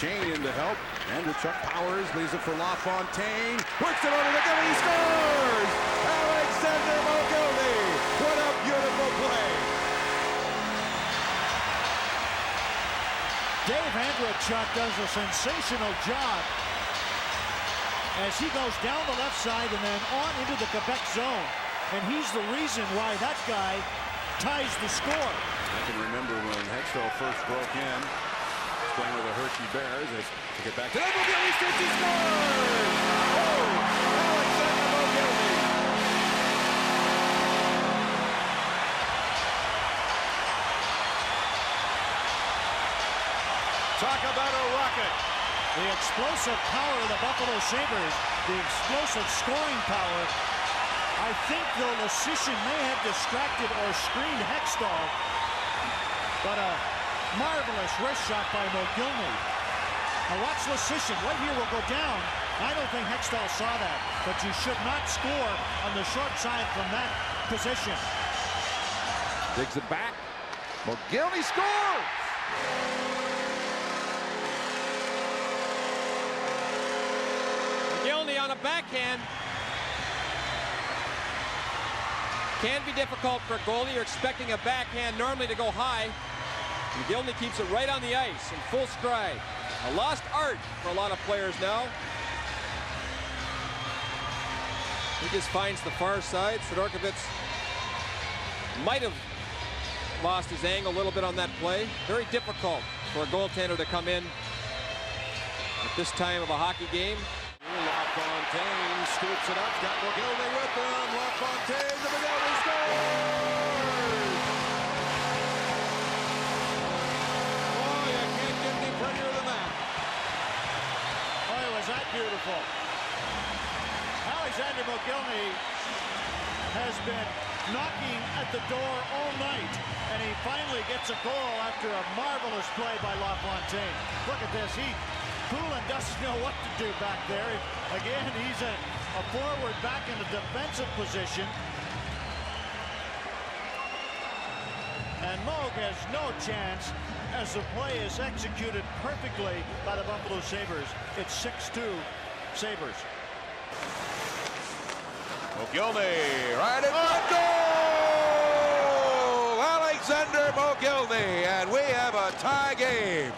chain in to help. Andrew Chuck powers, leaves it for LaFontaine. Works it over the goal, he scores! Alexander Mogilny! What a beautiful play! Dave Andrechuk does a sensational job as he goes down the left side and then on into the Quebec zone. And he's the reason why that guy ties the score. I can remember when Hextall first broke in, playing with the Hershey Bears. They took it back to Mogilny, shoots, he scores! Oh, Alexander Mogilny! Talk about a rocket! The explosive power of the Buffalo Sabres, the explosive scoring power. I think, though, Lasician may have distracted or screened Hextall, but a marvelous wrist shot by Mogilny. Now watch Lasician. Right here will go down. I don't think Hextall saw that, but you should not score on the short side from that position. Digs it back. Mogilny scores! Mogilny on a backhand. Can be difficult for a goalie. You're expecting a backhand normally to go high. Mogilny keeps it right on the ice in full stride. A lost art for a lot of players now. He just finds the far side. Sidorkovits might have lost his angle a little bit on that play. Very difficult for a goaltender to come in at this time of a hockey game. LaFontaine scoops it up, got Mogilny with him. LaFontaine, the Mogilny scores! Oh, you can't get any prettier than that. Boy, was that beautiful. Alexander Mogilny has been knocking at the door all night, and he finally gets a goal after a marvelous play by LaFontaine. Look at this. Poulin doesn't know what to do back there. Again, he's a forward back in a defensive position. And Moog has no chance as the play is executed perfectly by the Buffalo Sabres. It's 6-2 Sabres. Mogilny, right in front goal! Alexander Mogilny, and we have a tie game.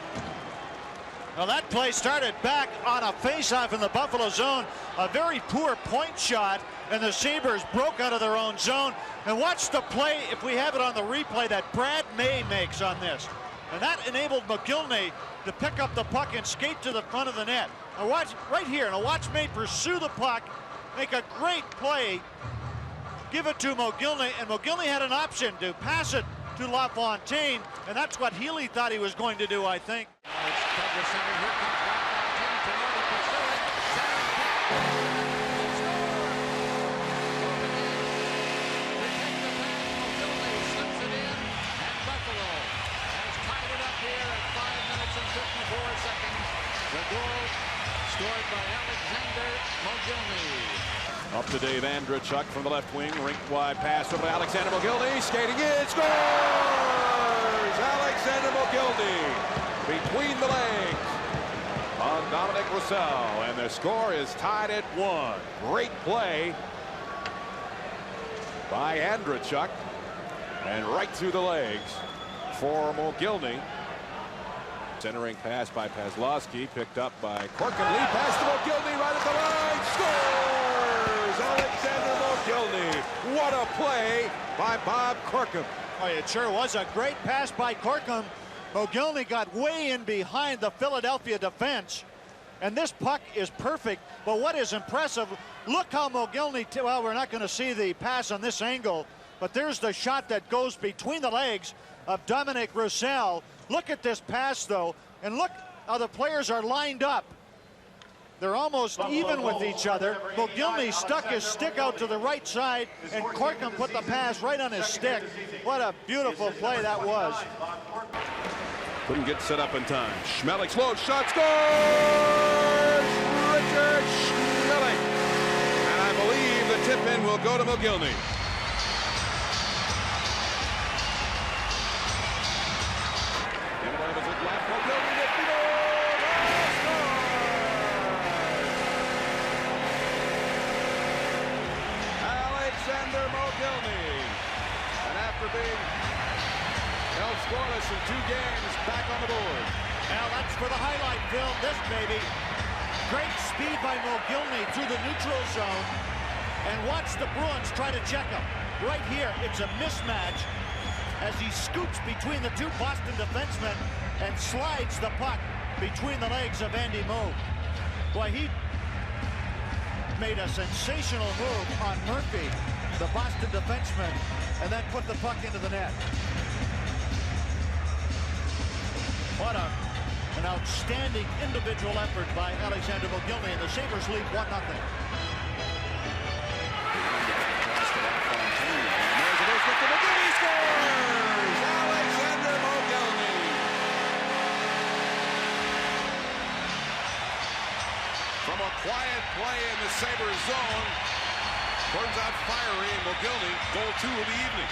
Well, that play started back on a face-off in the Buffalo zone. A very poor point shot, and the Sabres broke out of their own zone. And watch the play, if we have it on the replay, that Brad May makes on this. And that enabled Mogilny to pick up the puck and skate to the front of the net. Now watch right here. Now watch May pursue the puck, make a great play, give it to Mogilny, and Mogilny had an option to pass it to LaFontaine, and that's what Healy thought he was going to do, I think. The goal scored by Alexander Mogilny. Up to Dave Andrechuk from the left wing. Rink wide pass over to Alexander Mogilny. Skating in. Scores! Alexander Mogilny between the legs on Dominic Roussel. And the score is tied at 1. Great play by Andrechuk. And right through the legs for Mogilny. Centering pass by Paslowski, picked up by Corkum. Lead pass to Mogilny right at the line. Scores! Alexander Mogilny. What a play by Bob Corkum. Oh, it sure was a great pass by Corkum. Mogilny got way in behind the Philadelphia defense. And this puck is perfect. But what is impressive, look how Mogilny, well, we're not going to see the pass on this angle, but there's the shot that goes between the legs of Dominic Roussel. Look at this pass, though, and look how the players are lined up. They're almost even with each other. Mogilny stuck his stick out to the right side, and Corkum put the pass right on his stick. What a beautiful play that was. Couldn't get set up in time. Schmeling, slow shot, scores! Richard Schmeling. And I believe the tip-in will go to Mogilny. Mogilny. And after being held scoreless in 2 games, back on the board. Now that's for the highlight film, this baby. Great speed by Mogilny through the neutral zone. And watch the Bruins try to check him. Right here, it's a mismatch as he scoots between the 2 Boston defensemen and slides the puck between the legs of Andy Moog. Boy, he made a sensational move on Murphy, the Boston defenseman, and then put the puck into the net. What an outstanding individual effort by Alexander Mogilny, and the Sabres lead 1-0. Mogilny scores! Alexander Mogilny. From a quiet play in the Sabres zone, turns out fiery, and Mogilny, goal 2 of the evening.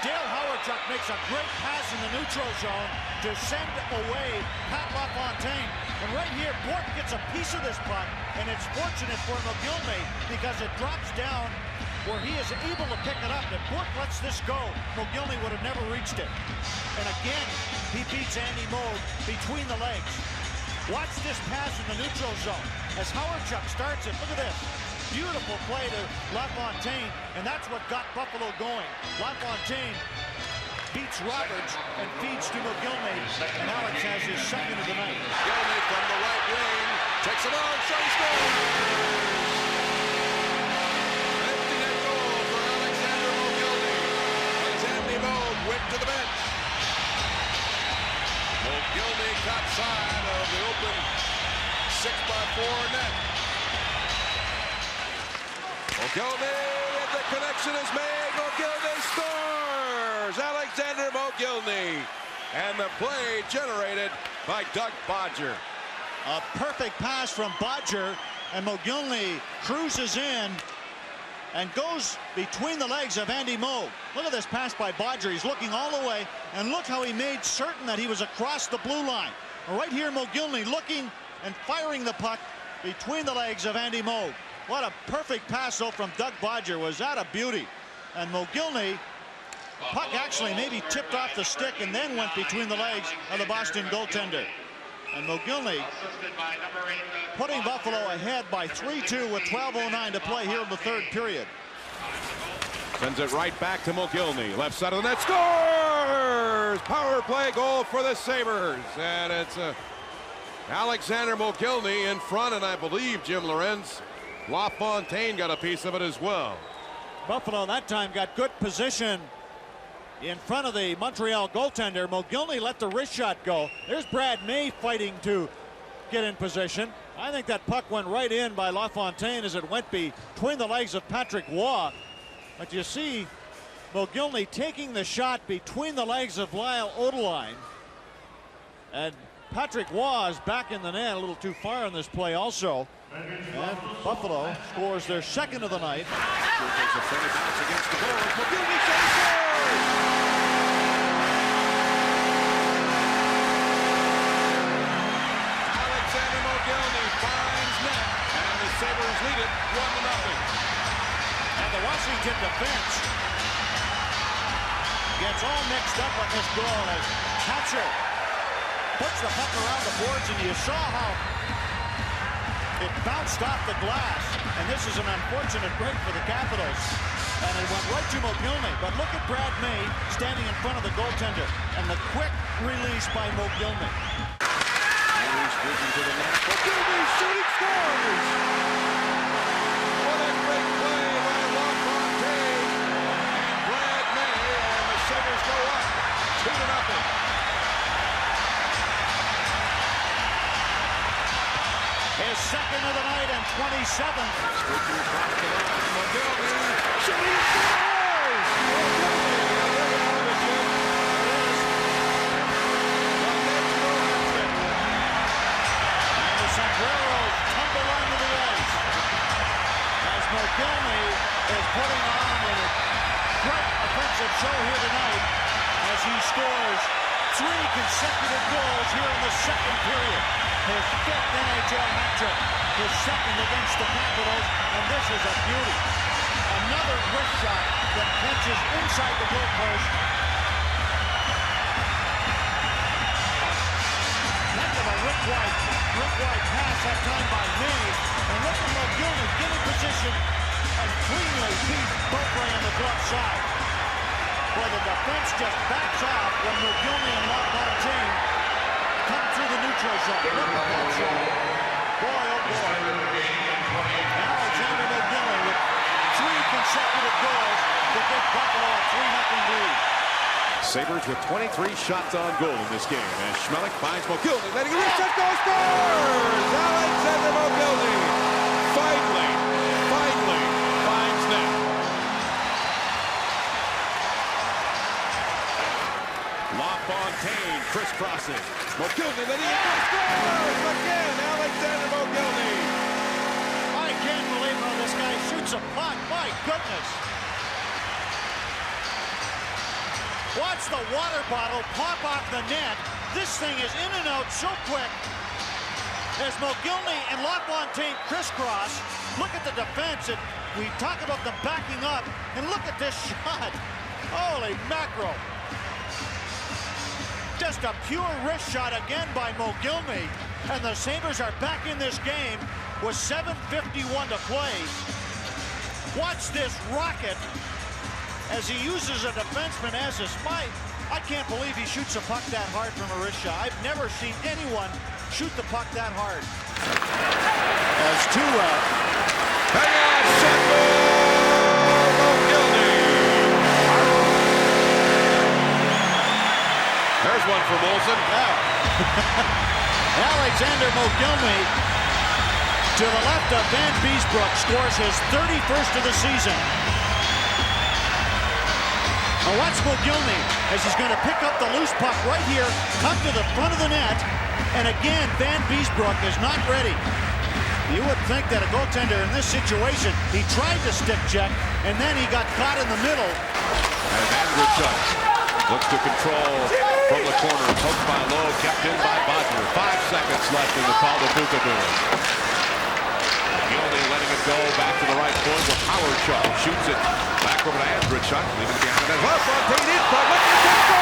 Dale Howardchuk makes a great pass in the neutral zone to send away Pat LaFontaine. And right here, Bourque gets a piece of this puck, and it's fortunate for Mogilny because it drops down where he is able to pick it up. If Bourque lets this go, Mogilny would have never reached it. And again, he beats Andy Moog between the legs. Watch this pass in the neutral zone as Howardchuk starts it. Look at this. Beautiful play to LaFontaine, and that's what got Buffalo going. LaFontaine beats Roberts and feeds to Mogilny, and Alex has his second of the night. Mogilny from the right wing takes it on, so he scores! Empty net goal for Alexander Mogilny as Andy Moog went to the bench. Mogilny caught side of the open 6x4 net. Mogilny, and the connection is made. Mogilny scores! Alexander Mogilny. And the play generated by Doug Bodger. A perfect pass from Bodger, and Mogilny cruises in and goes between the legs of Andy Moog. Look at this pass by Bodger. He's looking all the way, and look how he made certain that he was across the blue line. Right here, Mogilny looking and firing the puck between the legs of Andy Moog. What a perfect pass, though, from Doug Bodger. Was that a beauty? And Mogilny, puck actually maybe tipped off the stick and then went between the legs of the Boston goaltender. And Mogilny putting Buffalo ahead by 3-2 with 12:09 to play here in the 3rd period. Sends it right back to Mogilny. Left side of the net. Scores! Power play goal for the Sabres. And it's Alexander Mogilny in front, and I believe Jim Lorenz, LaFontaine got a piece of it as well. Buffalo that time got good position in front of the Montreal goaltender. Mogilny let the wrist shot go. There's Brad May fighting to get in position. I think that puck went right in by LaFontaine as it went between the legs of Patrick Waugh. But you see Mogilny taking the shot between the legs of Lyle Odeline. And Patrick Waugh is back in the net a little too far in this play also. And Buffalo scores their second of the night. Takes a funny bounce against the boards. Mogilny scores! Alexander Mogilny finds net, and the Sabres lead it 1-0. And the Washington defense gets all mixed up on this goal as Hatcher puts the puck around the boards, and you saw how it bounced off the glass, and this is an unfortunate break for the Capitals, and it went right to Mogilny. But look at Brad May standing in front of the goaltender, and the quick release by Mogilny. Mogilny shooting scores! What a great play by LaFontaine and Brad May, and the Sabres go up 2-0. His second of the night and 27th. Mogilny shooting scores! And the sombreros tumble onto the ice as Mogilny is putting on a great offensive show here tonight as he scores 3 consecutive goals here in the 2nd period. His 5th NHL hat trick. his second against the Capitals, and this is a beauty. Another wrist shot that punches inside the goalpost. Heck of a rip-wide pass that time by Mays. And look at Mogilny getting position and cleanly beat Beaupre on the glove side. Well, the defense just backs off when Mogilny and LaFontaine come through the neutral zone. Look at that shot. Boy, oh boy. Alexander Mogilny with 3 consecutive goals to give Buffalo a 3-0 lead. Sabres with 23 shots on goal in this game. And Schmelik finds Mogilny, letting a wrist shot go, scores! Alexander Mogilny finally finds net. LaFontaine crisscrossing. Mogilny letting it go, scores! Again, Alexander Mogilny. I can't believe how this guy shoots a puck. My goodness. Watch the water bottle pop off the net. This thing is in and out so quick. As Mogilny and LaFontaine crisscross, look at the defense. And we talk about them backing up. And look at this shot. Holy mackerel. Just a pure wrist shot again by Mogilny. And the Sabres are back in this game with 7:51 to play. Watch this rocket as he uses a defenseman as a spike. I can't believe he shoots a puck that hard from a wrist shot. I've never seen anyone shoot the puck that hard. As two Hang on, shot goal, Mogilny. There's one from Olsen. Alexander Mogilny to the left of Van Beesbrook scores his 31st of the season. Now watch Mogilny as he's going to pick up the loose puck right here, come to the front of the net, and again, Van Beesbrook is not ready. You would think that a goaltender in this situation, he tried to stick check, and then he got caught in the middle. And Andrew Chuck looks to control from the corner, poked by Lowe, kept in by Bodner. 5 seconds left in the call to Buchaboo. Mogilny letting it go back to the right point with Howard Chuck. Shoots it back over to Andrew Chuck, leaving it behind that. LaFontaine in front, let it go!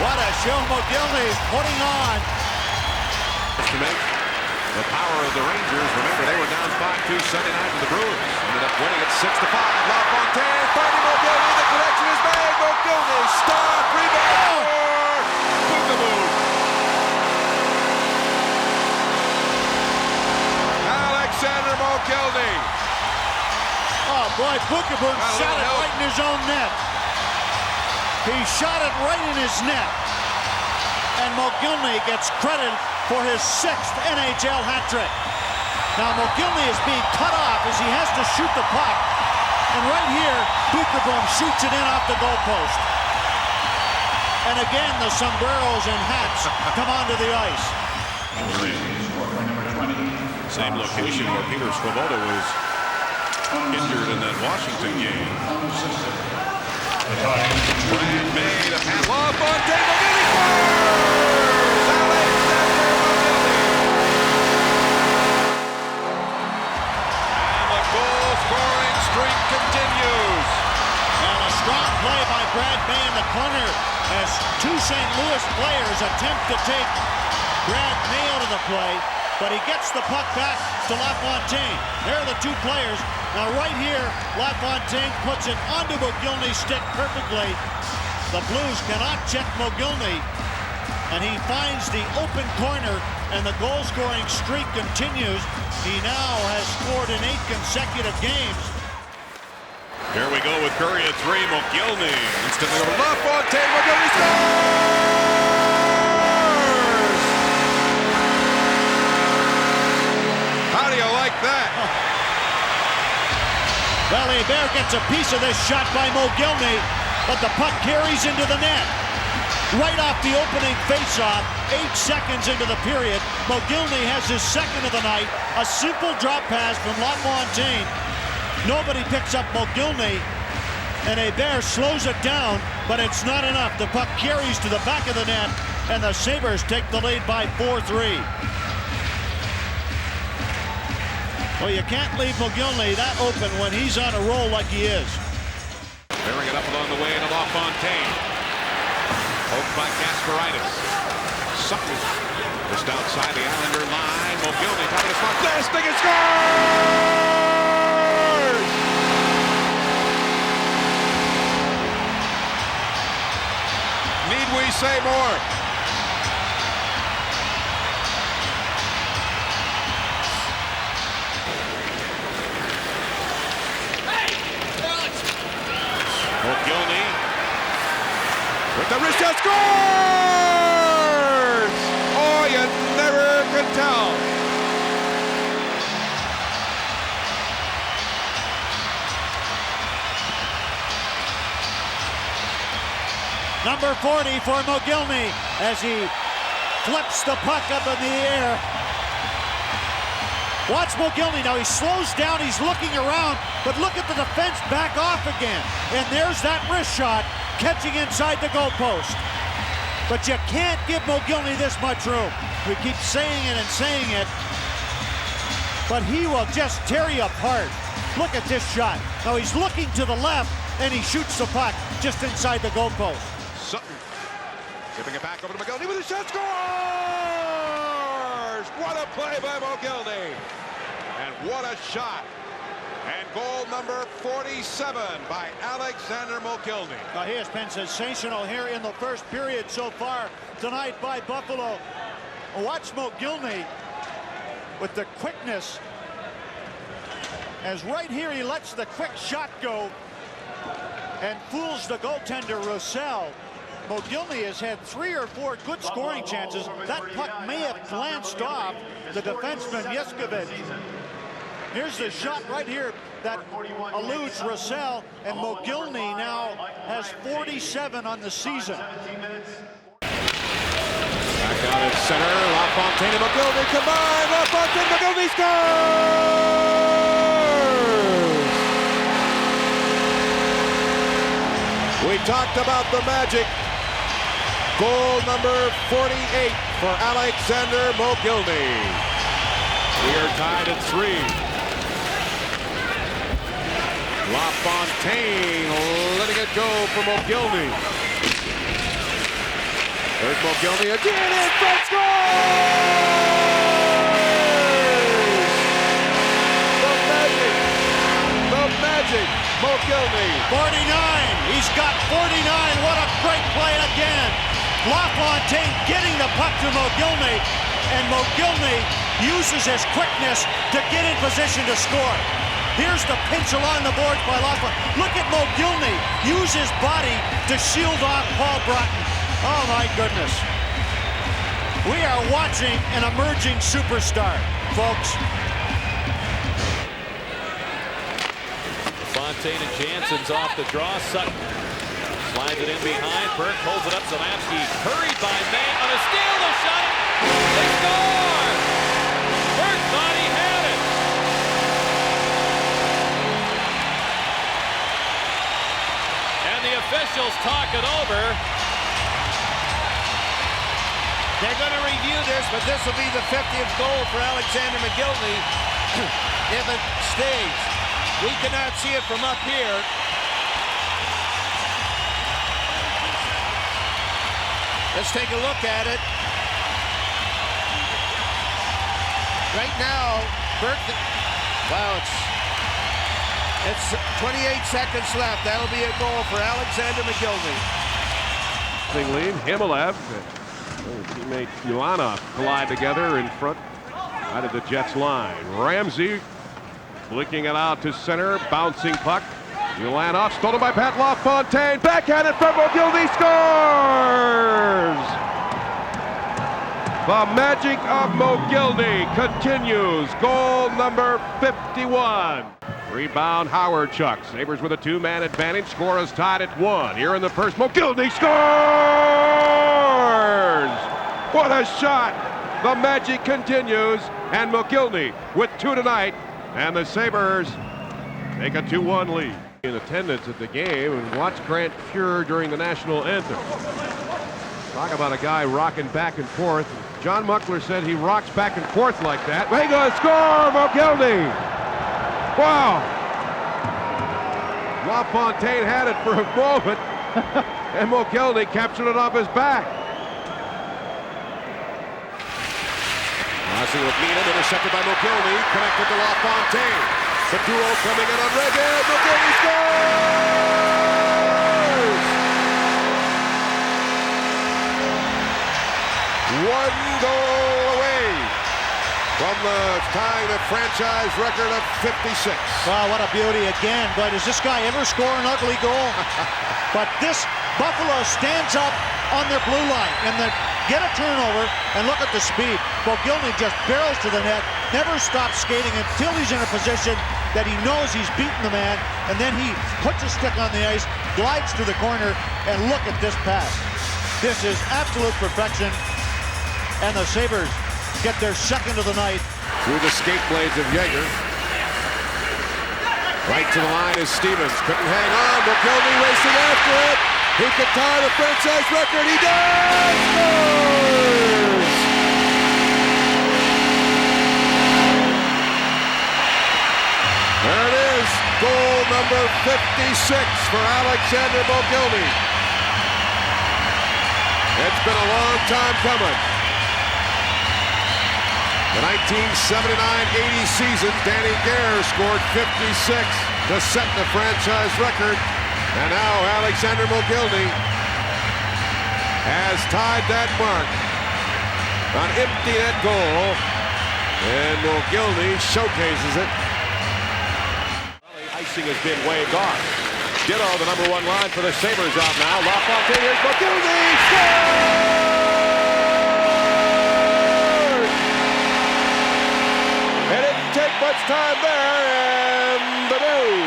What a show Mogilny is putting on. To make the power of the Rangers. Remember, they were down 5-2 Sunday night to the Bruins. Ended up winning it 6-5. LaFontaine finding Mogilny. The connection is made. Mogilny stop, rebound, Buchaboo. Alexander Mogilny. Oh boy, Buchaboo shot it right in his own net. He shot it right in his net. And Mogilny gets credit for his 6th NHL hat trick. Now Mogilny is being cut off as he has to shoot the puck. And right here, Buchaboo shoots it in off the goalpost. And again, the sombreros and hats come onto the ice. Same location where Peter Svoboda was injured in that Washington game. Brad May, the pass. LaFontaine, Mogilny scores! Alexander Mogilny. And the goal-scoring streak continues. And a strong play by Brad May in the corner as 2 St. Louis players attempt to take Brad May out of the play, but he gets the puck back to LaFontaine. There are the 2 players. Now right here, LaFontaine puts it onto Mogilny's stick perfectly. The Blues cannot check Mogilny, and he finds the open corner, and the goal-scoring streak continues. He now has scored in 8 consecutive games. Here we go with Curry at 3. Mogilny instantly over LaFontaine. Mogilny scores! How do you like that? Well, Hebert gets a piece of this shot by Mogilny, but the puck carries into the net. Right off the opening faceoff, 8 seconds into the period, Mogilny has his 2nd of the night. A simple drop pass from LaFontaine. Nobody picks up Mogilny, and Hebert slows it down, but it's not enough. The puck carries to the back of the net, and the Sabres take the lead by 4-3. Well, you can't leave Mogilny that open when he's on a roll like he is. Bearing it up along the way to LaFontaine. Poked by Kasparaitis. Sutton just outside the Islander line. Mogilny top of the slot. Blasting and scores! Need we say more? Mogilny with the wrist shot, scores! Oh, you never could tell. Number 40 for Mogilny as he flips the puck up in the air. Watch Mogilny now. He slows down. He's looking around, but look at the defense back off again. And there's that wrist shot catching inside the goalpost. But you can't give Mogilny this much room. We keep saying it and saying it, but he will just tear you apart. Look at this shot. Now he's looking to the left, and he shoots the puck just inside the goalpost. Sutton giving it back over to Mogilny with a shot, scores! What a play by Mogilny! And what a shot! And goal number 47 by Alexander Mogilny. Now he has been sensational here in the first period so far tonight by Buffalo. Watch Mogilny with the quickness, as right here he lets the quick shot go and fools the goaltender Roussel. Mogilny has had 3 or 4 good scoring chances. That puck may have glanced off the defenseman Yeskovich. Here's the shot right here that eludes Roussel, and Mogilny now has 47 on the season. Back out at center, LaFontaine and Mogilny combine. LaFontaine, Mogilny scores! We talked about the magic. Goal number 48 for Alexander Mogilny. We are tied at 3. LaFontaine letting it go for Mogilny. There's Mogilny again, in front, scores! The magic, Mogilny. 49, he's got 49, what a great play again. LaFontaine getting the puck to Mogilny, and Mogilny uses his quickness to get in position to score. Here's the pinch along the boards by LaFontaine. Look at Mogilny use his body to shield off Paul Broughton. Oh my goodness. We are watching an emerging superstar, folks. Fontaine and Jansen's off the draw. Sutton slides it in behind. Burke pulls it up. Zalapski hurried by May on a steal. The shot. They score! Burke thought he had it. And the officials talk it over. They're going to review this, but this will be the 50th goal for Alexander Mogilny if it stays. We cannot see it from up here. Let's take a look at it. Right now, Burke, wow, it's 28 seconds left. That'll be a goal for Alexander Mogilny. Lead, Himalev, teammate Ulanov collide together in front out of the Jets line. Ramsey flicking it out to center, bouncing puck. Ulanov stolen by Pat LaFontaine, backhanded from Mogilny, scores! The magic of Mogilny continues. Goal number 51. Rebound, Howard Chuck. Sabres with a 2-man advantage. Score is tied at 1. Here in the first, Mogilny scores! What a shot! The magic continues, and Mogilny with 2 tonight, and the Sabres take a 2-1 lead. In attendance at the game, and watch Grant Fuhr during the national anthem. Talk about a guy rocking back and forth. John Muckler said he rocks back and forth like that. They go score, Mogilny! Wow! LaFontaine had it for a moment, and Mogilny captured it off his back. Crossing with Needham, intercepted by Mogilny, connected to LaFontaine. The duo coming in on Reagan. Mogilny scores! 1 goal away from the tying the franchise record of 56. Wow, what a beauty again. But does this guy ever score an ugly goal? But this Buffalo stands up on their blue line and they get a turnover, and look at the speed. Mogilny just barrels to the net, never stops skating until he's in a position that he knows he's beaten the man, and then he puts a stick on the ice, glides to the corner, and look at this pass. This is absolute perfection, and the Sabres get their second of the night. Through the skate blades of Yeager. Right to the line is Stevens. Couldn't hang on. Mogilny racing after it. He could tie the franchise record. He does! Scores! There it is. Goal number 56 for Alexander Mogilny. It's been a long time coming. The 1979-80 season, Danny Gare scored 56 to set the franchise record. And now Alexander Mogilny has tied that mark. An empty net goal. And Mogilny showcases it. Icing has been waved off. Ditto, the #1 line for the Sabres out now. LaFontaine, here's Mogilny. Scores! It didn't take much time there, and the new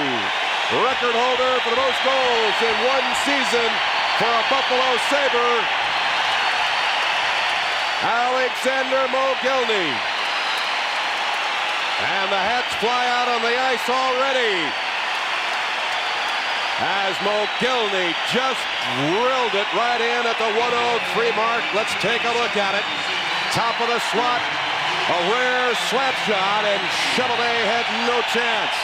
record holder for the most goals in one season for a Buffalo Sabre, Alexander Mogilny. And the hats fly out on the ice already as Mogilny just drilled it right in at the 103 mark. Let's take a look at it. Top of the slot, a rare slap shot, and Chevalier had no chance.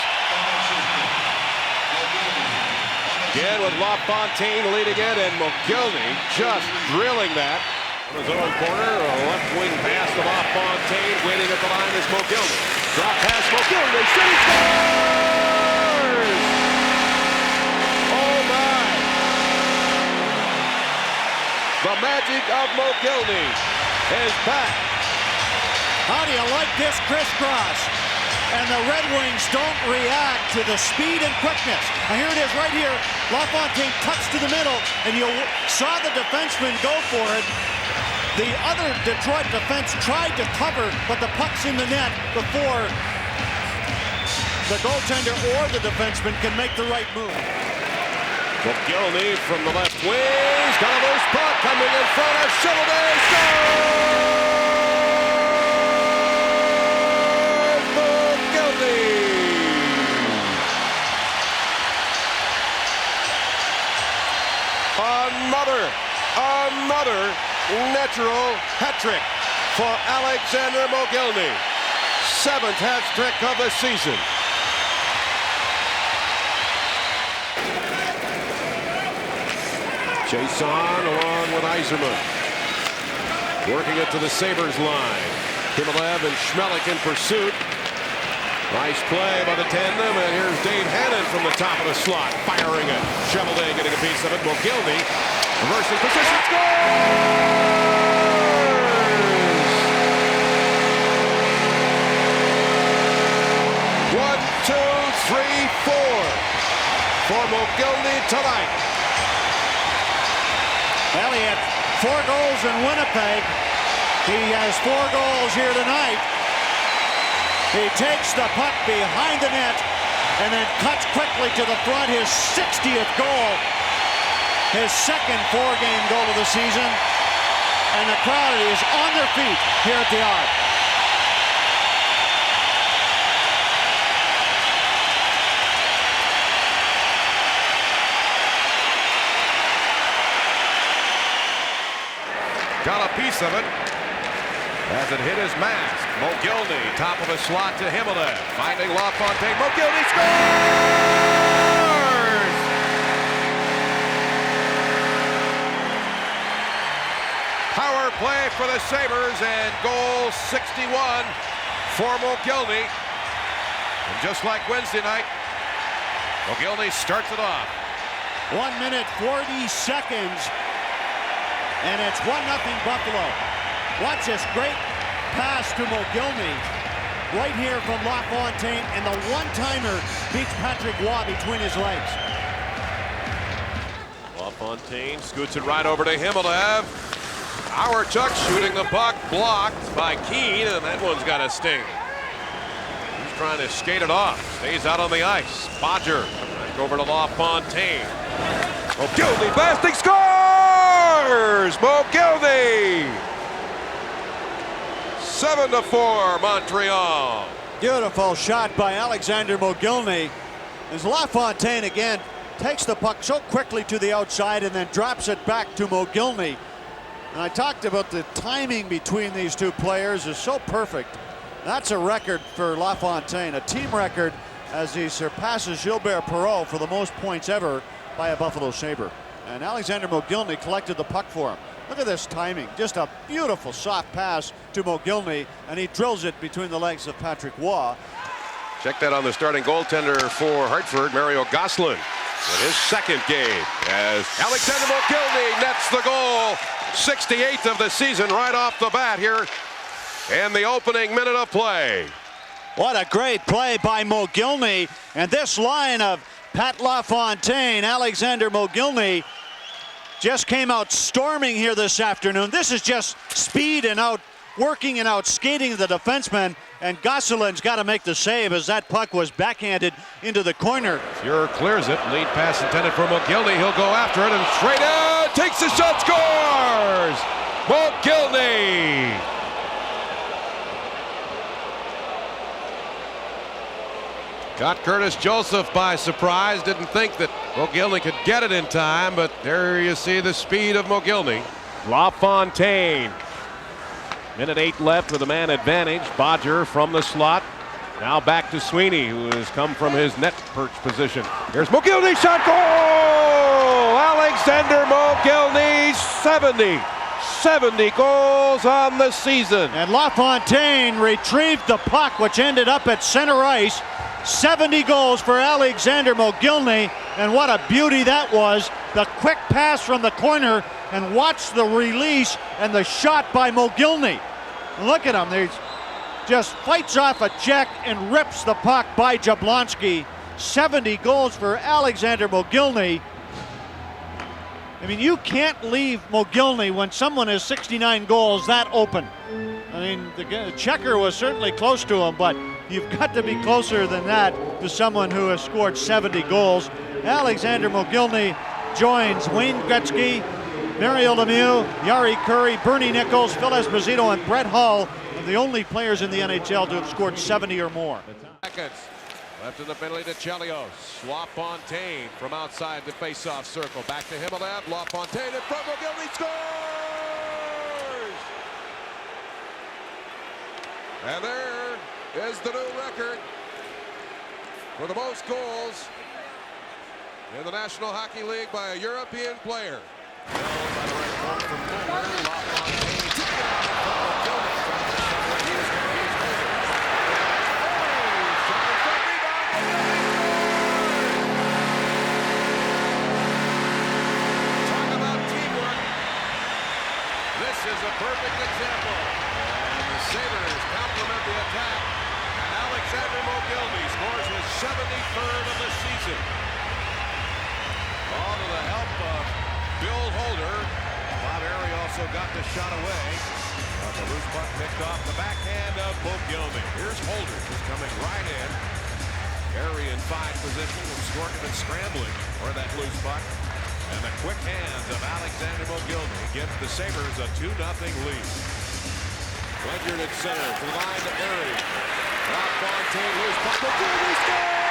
Again with LaFontaine leading it, and Mogilny just drilling that. On his own corner, a left wing pass to LaFontaine. Waiting at the line is Mogilny. Drop pass, Mogilny, City scores! Oh my! The magic of Mogilny is back. How do you like this crisscross? And the Red Wings don't react to the speed and quickness. Now here it is right here. LaFontaine cuts to the middle, and you saw the defenseman go for it. The other Detroit defense tried to cover, but the puck's in the net before the goaltender or the defenseman can make the right move. Mogilny from the left wing. He's got a loose puck coming in front of Chevalier. Scores! Another natural hat trick for Alexander Mogilny. 7th hat trick of the season. Jason along with Yzerman. Working it to the Sabres line. Kimalev and Schmelik in pursuit. Nice play by the tandem, and here's Dave Hannon from the top of the slot, firing it. Chevalier getting a piece of it. Mogilny reversing position, scores! 1, 2, 3, 4 for Mogilny tonight. Well, he had 4 goals in Winnipeg. He has 4 goals here tonight. He takes the puck behind the net and then cuts quickly to the front. His 60th goal. His second 4-game goal of the season. And the crowd is on their feet here at the Arc. got a piece of it as it hit his mask. Mogilny, top of the slot to Himmelman, finding LaFontaine. Mogilny scores! Power play for the Sabres and goal 61 for Mogilny. And just like Wednesday night, Mogilny starts it off. 1 minute 40 seconds, and it's 1-0 Buffalo. Watch this great pass to Mogilny right here from LaFontaine, and the one-timer beats Patrick Waugh between his legs. LaFontaine scoots it right over to Himmelman. Chuck shooting the puck, blocked by Keane, and that one's got a sting. He's trying to skate it off, stays out on the ice. Bodger back over to LaFontaine. Mogilny blasting, scores! Mogilny! 7-4 Montreal. Beautiful shot by Alexander Mogilny. As LaFontaine again takes the puck so quickly to the outside and then drops it back to Mogilny. And I talked about the timing between these two players is so perfect. That's a record for LaFontaine, a team record, as he surpasses Gilbert Perreault for the most points ever by a Buffalo Sabre. And Alexander Mogilny collected the puck for him. Look at this timing. Just a beautiful soft pass to Mogilny, and he drills it between the legs of Patrick Waugh. Check that on the starting goaltender for Hartford, Mario Gosselin, in his second game, as Alexander Mogilny nets the goal. 68th of the season right off the bat here in the opening minute of play. What a great play by Mogilny, and this line of Pat LaFontaine, Alexander Mogilny just came out storming here this afternoon. This is just speed and out working and out skating the defenseman, and Gosselin's got to make the save as that puck was backhanded into the corner. Fuhrer clears it, lead pass intended for Mogilny. He'll go after it and straight out, takes the shot, scores! Mogilny! Got Curtis Joseph by surprise. Didn't think that Mogilny could get it in time, but there you see the speed of Mogilny. LaFontaine. Minute 8 left with a man advantage. Bodger from the slot. Now back to Sweeney, who has come from his net perch position. Here's Mogilny, shot, goal! Alexander Mogilny, 70 goals on the season. And LaFontaine retrieved the puck, which ended up at center ice. 70 goals for Alexander Mogilny, and what a beauty that was. The quick pass from the corner, and watch the release and the shot by Mogilny. Look at him, he just fights off a check and rips the puck by Jablonski. 70 goals for Alexander Mogilny. I mean, you can't leave Mogilny when someone has 69 goals that open. I mean, the checker was certainly close to him, but you've got to be closer than that to someone who has scored 70 goals. Alexander Mogilny joins Wayne Gretzky, Mario Lemieux, Yari Curry, Bernie Nichols, Phil Esposito, and Brett Hull, are the only players in the NHL to have scored 70 or more. Seconds left in the penalty to Chelios. LaFontaine from outside the face-off circle. Back to Himmelman. LaFontaine in front. Mogilny scores! And there is the new record for the most goals in the National Hockey League by a European player. This is a perfect example. And the Sabres compliment the attack. And Alexander Mogilny scores his 73rd of the season. All to the help of Bill Holder. Bob Airy also got the shot away. The loose puck picked off the backhand of Mogilny. Here's Holder just coming right in. Airy in fine position and Skorkin and scrambling for that loose puck. And the quick hands of Alexander Mogilny gives the Sabres a 2-0 lead. Ledyard at center to the line to Airy. LaFontaine loose puck. Mogilny scores!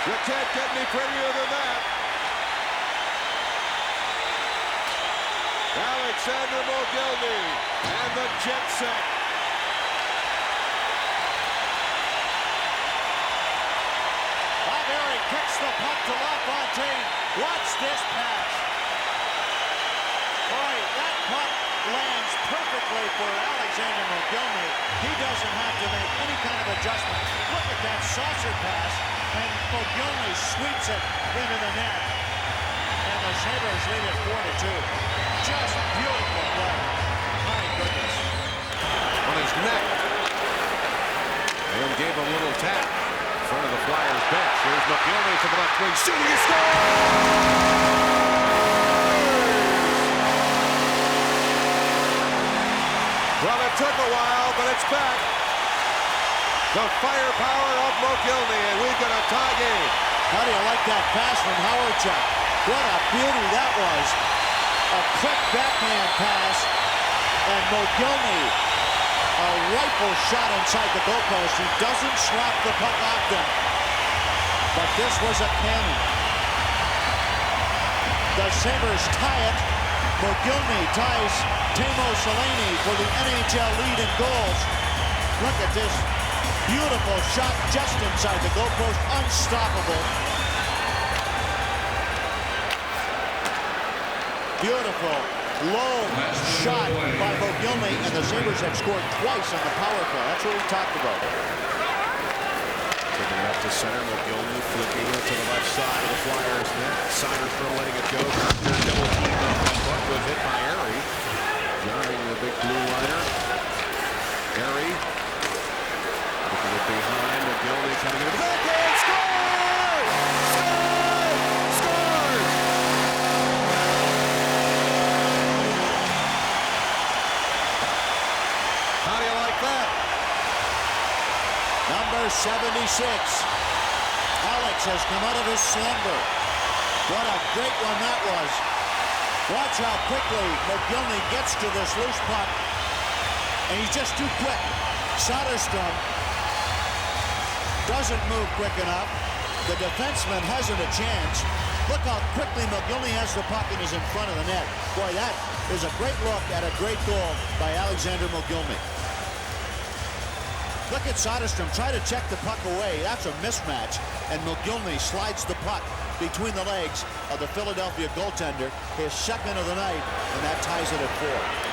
You can't get any prettier than that. Alexander Mogilny and the jet set. Barry kicks the puck to LaFontaine. Watch this pass. Boy, that puck lands perfectly for Alexander Mogilny. He doesn't have to make any kind of adjustment. Look at that saucer pass, and Mogilny sweeps it into the net. And the Sabres lead it 4-2. Just beautiful play. My goodness. On his neck. And gave him a little tap in front of the Flyers bench. There's Mogilny to the left wing. Shooting, he scores! Well, it took a while, but it's back. The firepower of Mogilny, and we've got a tie game. How do you like that pass from Howard? What a beauty that was. A quick backhand pass, and Mogilny, a rifle shot inside the goalpost. He doesn't slap the puck often, but this was a cannon. The Sabres tie it. Mogilny ties Teemu Selanne for the NHL lead in goals. Look at this beautiful shot just inside the goalpost, unstoppable. Beautiful low shot by Mogilny, and the Sabres have scored twice on the power play. That's what we talked about. Taking it up to center, Mogilny flicking it to the left side of the Flyers net. Soderstrom letting it go. Carter double teamed on the puck, was hit by Erie. Jarring the big blue liner. Erie looking it behind. Mogilny coming into the backhand. Score! Score! Scores! How do you like that? Number 76. Alex has come out of his slumber. What a great one that was. Watch how quickly Mogilny gets to this loose puck. And he's just too quick. Soderstrom doesn't move quick enough. The defenseman hasn't a chance. Look how quickly Mogilny has the puck and is in front of the net. Boy, that is a great look at a great goal by Alexander Mogilny. Look at Soderstrom try to check the puck away. That's a mismatch. And Mogilny slides the puck between the legs of the Philadelphia goaltender, his second of the night, and that ties it at 4.